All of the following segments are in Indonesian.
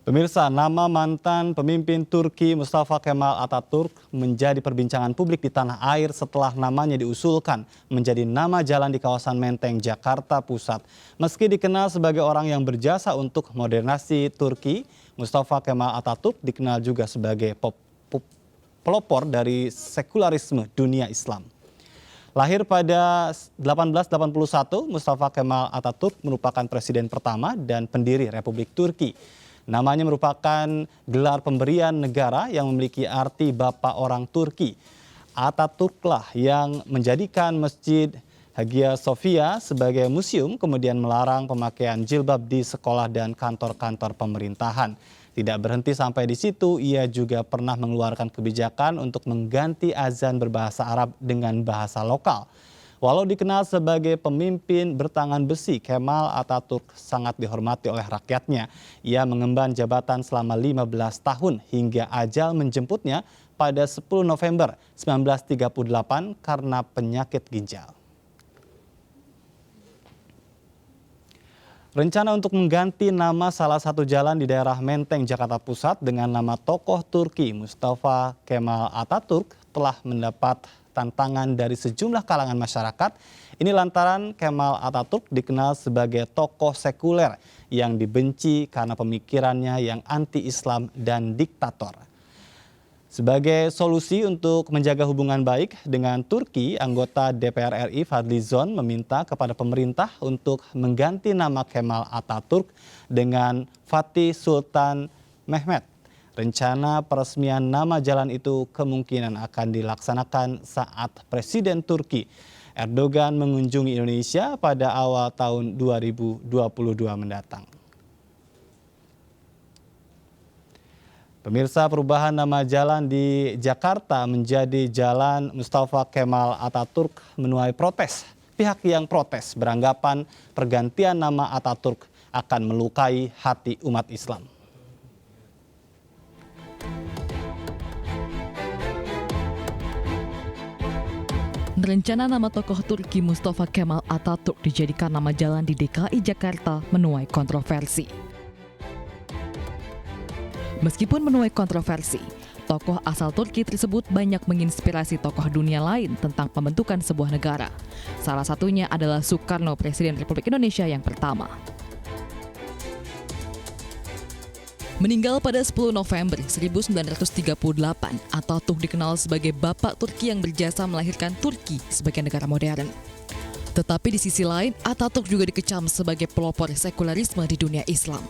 Pemirsa, nama mantan pemimpin Turki Mustafa Kemal Atatürk menjadi perbincangan publik di tanah air setelah namanya diusulkan menjadi nama jalan di kawasan Menteng, Jakarta Pusat. Meski dikenal sebagai orang yang berjasa untuk modernisasi Turki, Mustafa Kemal Atatürk dikenal juga sebagai pelopor dari sekularisme dunia Islam. Lahir pada 1881, Mustafa Kemal Atatürk merupakan presiden pertama dan pendiri Republik Turki. Namanya merupakan gelar pemberian negara yang memiliki arti Bapak Orang Turki. Atatürklah yang menjadikan Masjid Hagia Sophia sebagai museum, kemudian melarang pemakaian jilbab di sekolah dan kantor-kantor pemerintahan. Tidak berhenti sampai di situ, ia juga pernah mengeluarkan kebijakan untuk mengganti azan berbahasa Arab dengan bahasa lokal. Walau dikenal sebagai pemimpin bertangan besi, Kemal Atatürk sangat dihormati oleh rakyatnya. Ia mengemban jabatan selama 15 tahun hingga ajal menjemputnya pada 10 November 1938 karena penyakit ginjal. Rencana untuk mengganti nama salah satu jalan di daerah Menteng, Jakarta Pusat dengan nama tokoh Turki Mustafa Kemal Atatürk telah mendapat tantangan dari sejumlah kalangan masyarakat. Ini lantaran Kemal Atatürk dikenal sebagai tokoh sekuler yang dibenci karena pemikirannya yang anti-Islam dan diktator. Sebagai solusi untuk menjaga hubungan baik dengan Turki, anggota DPR RI Fadly Zon meminta kepada pemerintah untuk mengganti nama Kemal Atatürk dengan Fatih Sultan Mehmet. Rencana peresmian nama jalan itu kemungkinan akan dilaksanakan saat Presiden Turki Erdogan mengunjungi Indonesia pada awal tahun 2022 mendatang. Pemirsa, perubahan nama jalan di Jakarta menjadi Jalan Mustafa Kemal Atatürk menuai protes. Pihak yang protes beranggapan pergantian nama Atatürk akan melukai hati umat Islam. Rencana nama tokoh Turki Mustafa Kemal Atatürk dijadikan nama jalan di DKI Jakarta menuai kontroversi. Meskipun menuai kontroversi, tokoh asal Turki tersebut banyak menginspirasi tokoh dunia lain tentang pembentukan sebuah negara. Salah satunya adalah Soekarno, Presiden Republik Indonesia yang pertama. Meninggal pada 10 November 1938, Atatürk dikenal sebagai Bapak Turki yang berjasa melahirkan Turki sebagai negara modern. Tetapi di sisi lain, Atatürk juga dikecam sebagai pelopor sekularisme di dunia Islam.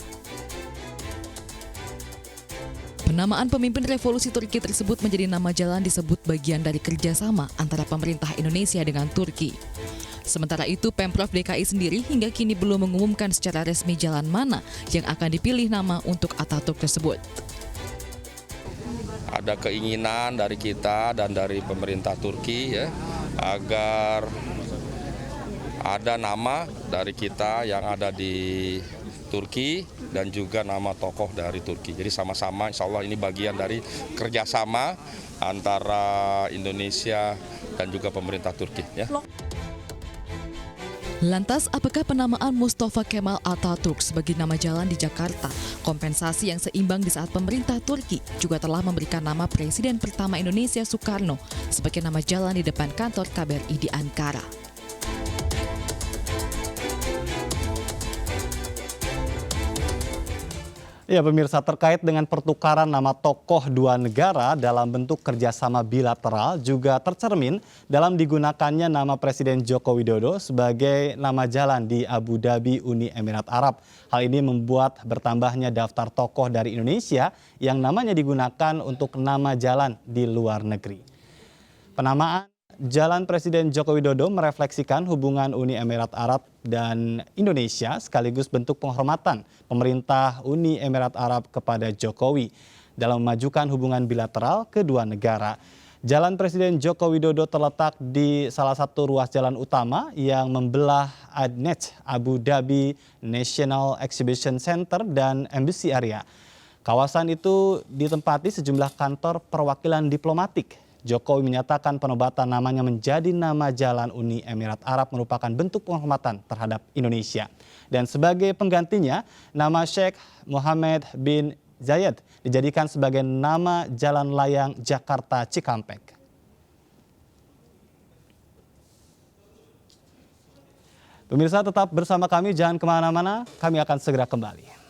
Penamaan pemimpin revolusi Turki tersebut menjadi nama jalan disebut bagian dari kerjasama antara pemerintah Indonesia dengan Turki. Sementara itu, Pemprov DKI sendiri hingga kini belum mengumumkan secara resmi jalan mana yang akan dipilih nama untuk Atatürk tersebut. Ada keinginan dari kita dan dari pemerintah Turki ya, agar ada nama dari kita yang ada di Turki dan juga nama tokoh dari Turki. Jadi sama-sama insya Allah ini bagian dari kerjasama antara Indonesia dan juga pemerintah Turki. Ya. Lantas, apakah penamaan Mustafa Kemal Atatürk sebagai nama jalan di Jakarta kompensasi yang seimbang di saat pemerintah Turki juga telah memberikan nama Presiden pertama Indonesia Soekarno sebagai nama jalan di depan kantor KBRI di Ankara? Ya, pemirsa, terkait dengan pertukaran nama tokoh dua negara dalam bentuk kerjasama bilateral juga tercermin dalam digunakannya nama Presiden Joko Widodo sebagai nama jalan di Abu Dhabi, Uni Emirat Arab. Hal ini membuat bertambahnya daftar tokoh dari Indonesia yang namanya digunakan untuk nama jalan di luar negeri. Penamaan Jalan Presiden Joko Widodo merefleksikan hubungan Uni Emirat Arab dan Indonesia sekaligus bentuk penghormatan pemerintah Uni Emirat Arab kepada Jokowi dalam memajukan hubungan bilateral kedua negara. Jalan Presiden Joko Widodo terletak di salah satu ruas jalan utama yang membelah ADNEC, Abu Dhabi National Exhibition Center dan Embassy Area. Kawasan itu ditempati sejumlah kantor perwakilan diplomatik. Jokowi menyatakan penobatan namanya menjadi nama jalan Uni Emirat Arab merupakan bentuk penghormatan terhadap Indonesia. Dan sebagai penggantinya, nama Sheikh Mohammed bin Zayed dijadikan sebagai nama jalan layang Jakarta Cikampek. Pemirsa tetap bersama kami, jangan kemana-mana, kami akan segera kembali.